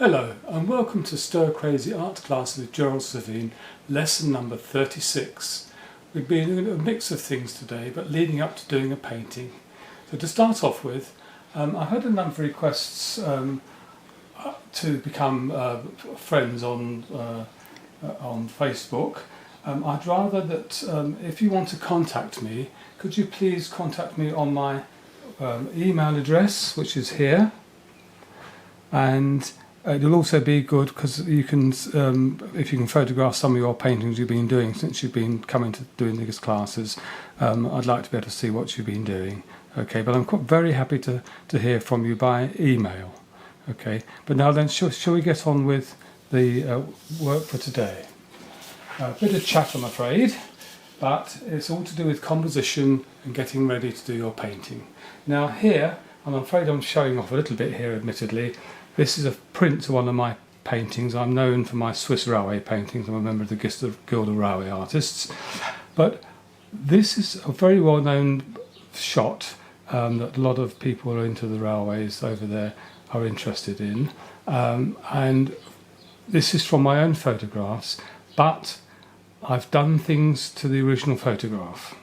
Hello and welcome to Stir Crazy Art Class with Gerald Savine, lesson number 36. We've been doing a mix of things today, but leading up to doing a painting. So to start off with, I've had a number of requests to become friends on Facebook. I'd rather that if you want to contact me, could you please contact me on my email address, which is here, and it'll also be good because you can, if you can photograph some of your paintings you've been doing since you've been coming to doing these classes. I'd like to be able to see what you've been doing. Okay, but I'm very happy to hear from you by email. Okay, but now then, shall we get on with the work for today? A bit of chat, I'm afraid, but it's all to do with composition and getting ready to do your painting. Now here, I'm afraid I'm showing off a little bit here, admittedly. This is a print to one of my paintings. I'm known for my Swiss railway paintings. I'm a member of the Guild of Railway Artists. But this is a very well-known shot that a lot of people who are into the railways over there are interested in. And this is from my own photographs, but I've done things to the original photograph.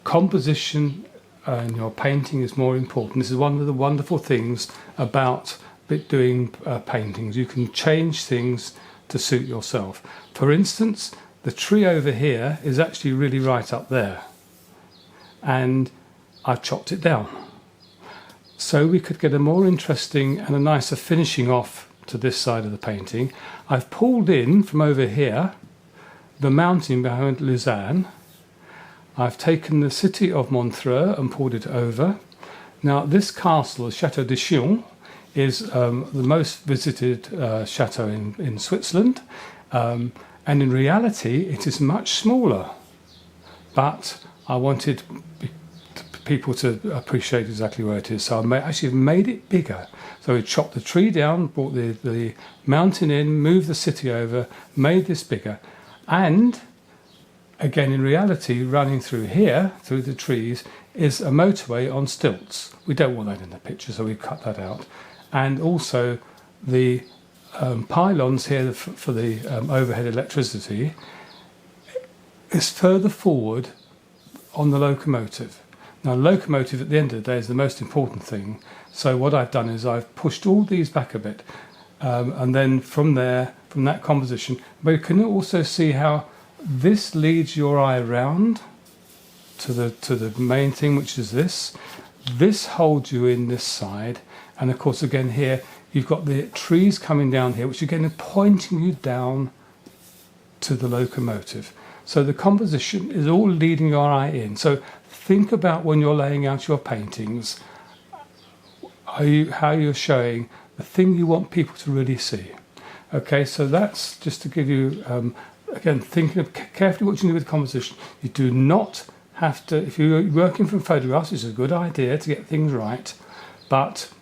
Composition in your painting is more important. This is one of the wonderful things about doing paintings. You can change things to suit yourself. For instance, the tree over here is actually really right up there, and I've chopped it down so we could get a more interesting and a nicer finishing off to this side of the painting. I've pulled in from over here the mountain behind Lausanne. I've taken the city of Montreux and pulled it over. Now this castle, the Château de Chillon, is the most visited chateau in Switzerland, and in reality it is much smaller, but I wanted people to appreciate exactly where it is, so I actually made it bigger. So we chopped the tree down, brought the mountain in, moved the city over, made this bigger, and again in reality running through here, through the trees, is a motorway on stilts. We don't want that in the picture, so we cut that out. And also the pylons here for the overhead electricity is further forward on the locomotive. Now locomotive at the end of the day is the most important thing, so what I've done is I've pushed all these back a bit, and then from there, from that composition, but you can also see how this leads your eye round to the main thing, which is this. This holds you in this side. And of course, again here, you've got the trees coming down here, which again are pointing you down to the locomotive. So the composition is all leading your eye in. So think about when you're laying out your paintings, how you're showing the thing you want people to really see. Okay, so that's just to give you, again, thinking of carefully what you do with composition. You do not have to, if you're working from photographs, it's a good idea to get things right, but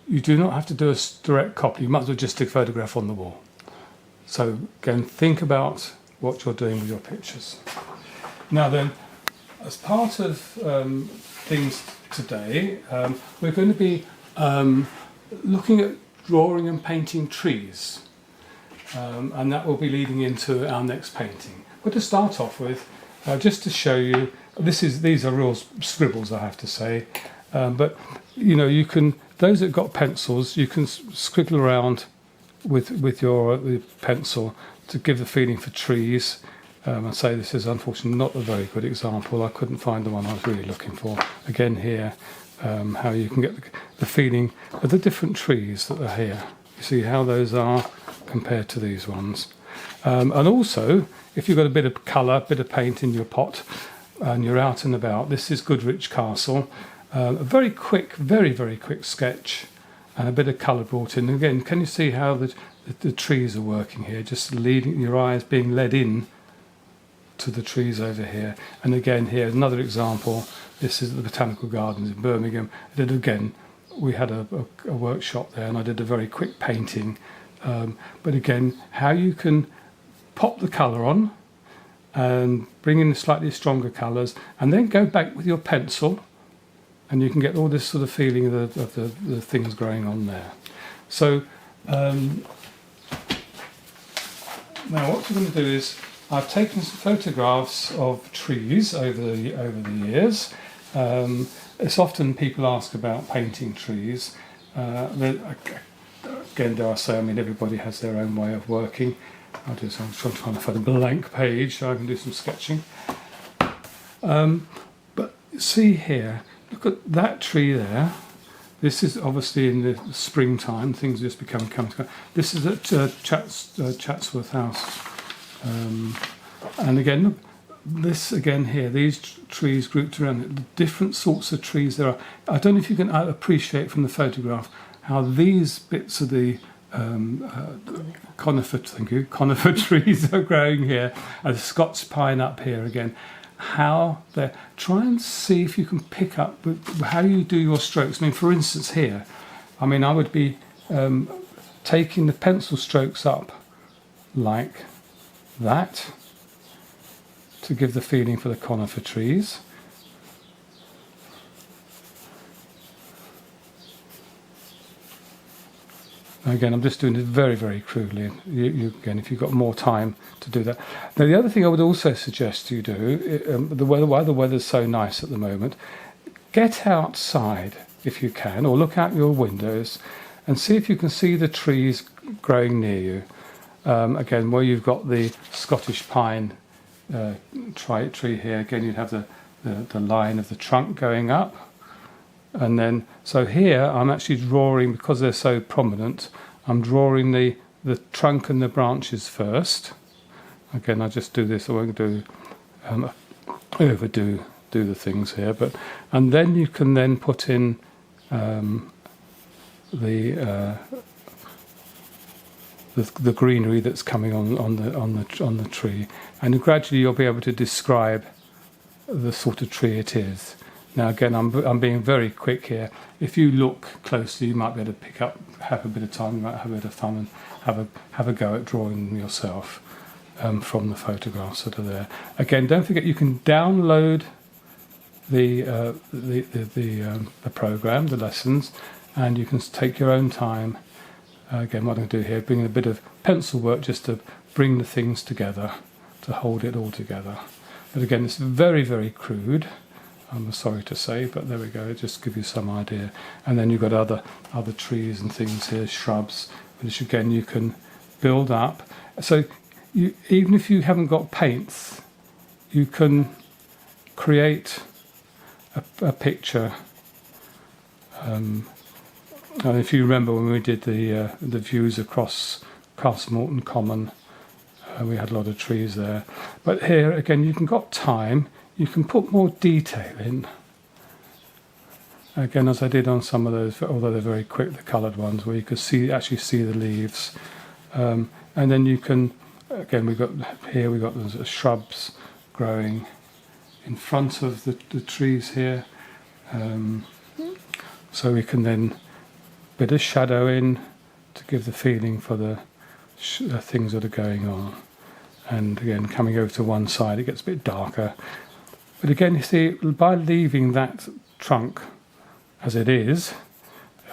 you do not have to do a direct copy. You might as well just stick a photograph on the wall. So again, think about what you're doing with your pictures. Now then, as part of things today, we're going to be looking at drawing and painting trees, and that will be leading into our next painting. But to start off with, just to show you, these are real scribbles, I have to say. But you know, you can, those that got pencils, you can scribble around with your pencil to give the feeling for trees. I say this is unfortunately not a very good example. I couldn't find the one I was really looking for. Again here, how you can get the feeling of the different trees that are here. You see how those are compared to these ones. And also, if you've got a bit of colour, a bit of paint in your pot, and you're out and about, this is Goodrich Castle. A very quick, very quick sketch, and a bit of colour brought in. Again, can you see how the trees are working here? Just leading your eyes, being led in to the trees over here. And again, here's another example. This is the Botanical Gardens in Birmingham. We had a workshop there, and I did a very quick painting. But again, how you can pop the colour on and bring in slightly stronger colours, and then go back with your pencil, and you can get all this sort of feeling of the things going on there. So Um, Now what we're going to do is, I've taken some photographs of trees over the years. It's often people ask about painting trees. Again, dare I say, I mean, everybody has their own way of working. I'm trying to find a blank page so I can do some sketching. But see here, look at that tree there. This is obviously in the springtime, things just become coming together. This is at Chatsworth House. And again, look, this again here, these trees grouped around it, the different sorts of trees there are. I don't know if you can appreciate from the photograph how these bits of the conifer trees are growing here, and the Scots pine up here again. How they try and see if you can pick up how you do your strokes. I mean, for instance, here, I mean, I would be taking the pencil strokes up like that to give the feeling for the conifer trees. Again, I'm just doing it very, very crudely. Again, if you've got more time to do that. Now, the other thing I would also suggest you do, while the weather's so nice at the moment, get outside if you can, or look out your windows and see if you can see the trees growing near you. Again, where you've got the Scottish pine tree here, again, you'd have the line of the trunk going up. And then, so here I'm actually drawing, because they're so prominent, I'm drawing the trunk and the branches first. Again, I just do this, I won't overdo the things here, and then you can then put in the greenery that's coming on the tree, and gradually you'll be able to describe the sort of tree it is. Now again, I'm being very quick here. If you look closely, you might be able to pick up, have a bit of time, you might have a bit of fun and have a go at drawing them yourself from the photographs that are there. Again, don't forget you can download the program, the lessons, and you can take your own time. Again, what I'm going to do here, bring a bit of pencil work just to bring the things together, to hold it all together. But again, it's very, very crude, I'm sorry to say, but there we go, just give you some idea. And then you've got other trees and things here, shrubs, which again you can build up. So even if you haven't got paints, you can create a picture. And if you remember when we did the views across Castlemorton Common, we had a lot of trees there. But here again, you can got time. You can put more detail in. Again, as I did on some of those, although they're very quick, the coloured ones, where you could actually see the leaves. And then you can, again, we've got the shrubs growing in front of the trees here. So we can then bit of shadow in to give the feeling for the things that are going on. And again, coming over to one side, it gets a bit darker. But again, you see, by leaving that trunk as it is,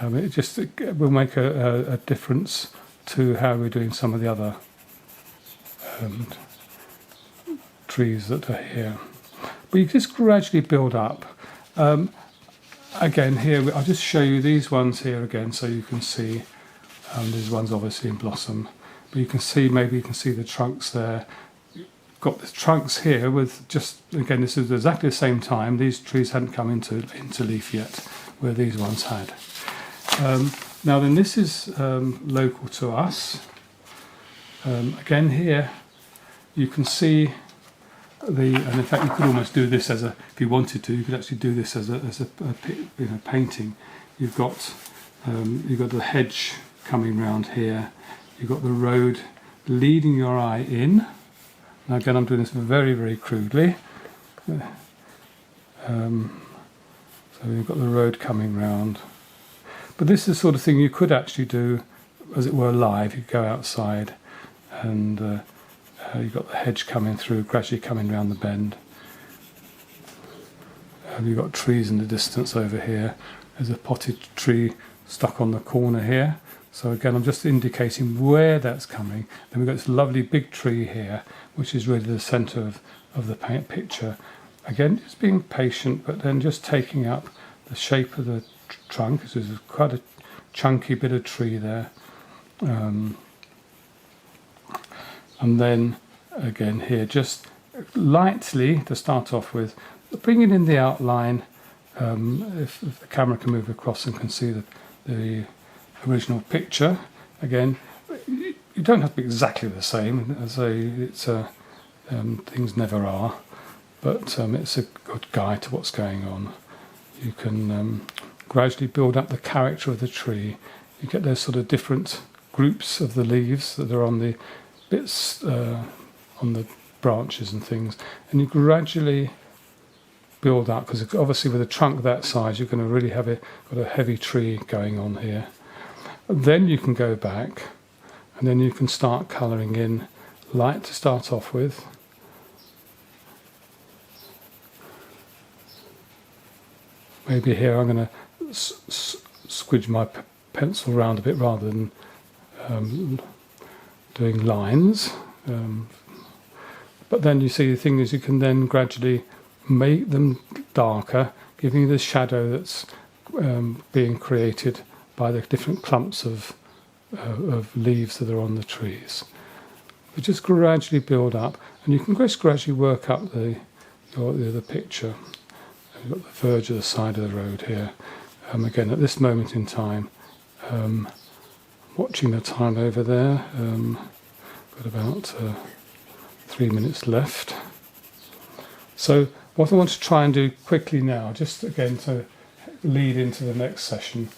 it will make a difference to how we're doing some of the other trees that are here. But you just gradually build up. Again, here, I'll just show you these ones here again so you can see. These ones obviously in blossom. But you can see, maybe you can see the trunks there. Got the trunks here with just, again, this is exactly the same time. These trees hadn't come into leaf yet, where these ones had. Now then, this is local to us. Again, here you can see and in fact you could almost do this as if you wanted to, you could actually do this as a painting. You've got the hedge coming round here. You've got the road leading your eye in. Now again, I'm doing this very, very crudely. So you've got the road coming round. But this is the sort of thing you could actually do, as it were, live. You go outside and you've got the hedge coming through, gradually coming round the bend. You've got trees in the distance over here. There's a potted tree stuck on the corner here. So again, I'm just indicating where that's coming. Then we've got this lovely big tree here, which is really the centre of the picture. Again, just being patient, but then just taking up the shape of the trunk. This is quite a chunky bit of tree there. And then again here, just lightly to start off with, bringing in the outline. If the camera can move across and can see the original picture. Again, you don't have to be exactly the same. As things never are, but it's a good guide to what's going on. You can gradually build up the character of the tree. You get those sort of different groups of the leaves that are on the bits on the branches and things, and you gradually build up, because obviously with a trunk that size you're going to really have got a heavy tree going on here. And then you can go back and then you can start colouring in light to start off with. Maybe here I'm going to squidge my pencil around a bit rather than doing lines. But then you see the thing is you can then gradually make them darker, giving you the shadow that's being created by the different clumps of leaves that are on the trees. But just gradually build up, and you can just gradually work up the picture. You've got the verge of the side of the road here. Again, at this moment in time, watching the time over there, got about 3 minutes left. So what I want to try and do quickly now, just again to lead into the next session,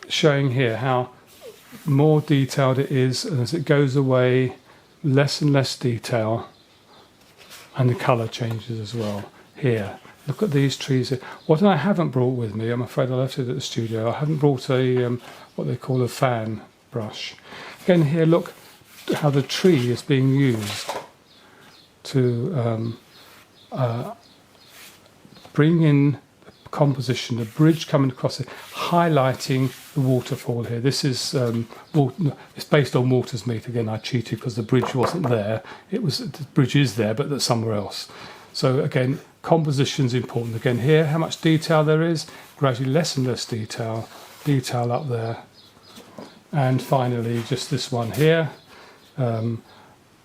showing here how more detailed it is, and as it goes away, less and less detail, and the colour changes as well. Here, look at these trees here. What I haven't brought with me, I'm afraid I left it at the studio, I haven't brought a what they call a fan brush. Again here, look how the tree is being used to bring in the composition, the bridge coming across it, highlighting the waterfall here. This is it's based on Water's Meet. Again, I cheated because the bridge wasn't there. The bridge is there, but that's somewhere else. So again, composition's important. Again, here, how much detail there is, gradually less and less detail up there, and finally just this one here.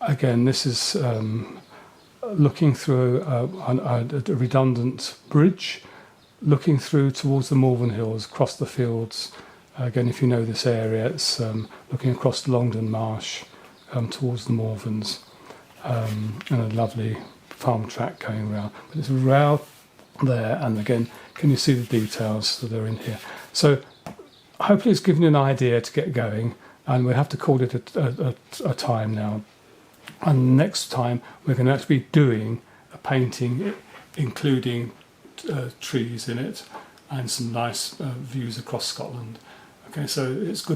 Again, this is looking through a redundant bridge, looking through towards the Malvern Hills, across the fields. Again, if you know this area, it's looking across the Longdon Marsh towards the Malverns, and a lovely farm track going around. But it's around there, and again, can you see the details that are in here? So hopefully it's given you an idea to get going, and we'll have to call it a time now. And next time we're going to actually be doing a painting including trees in it and some nice views across Scotland. Okay, so it's good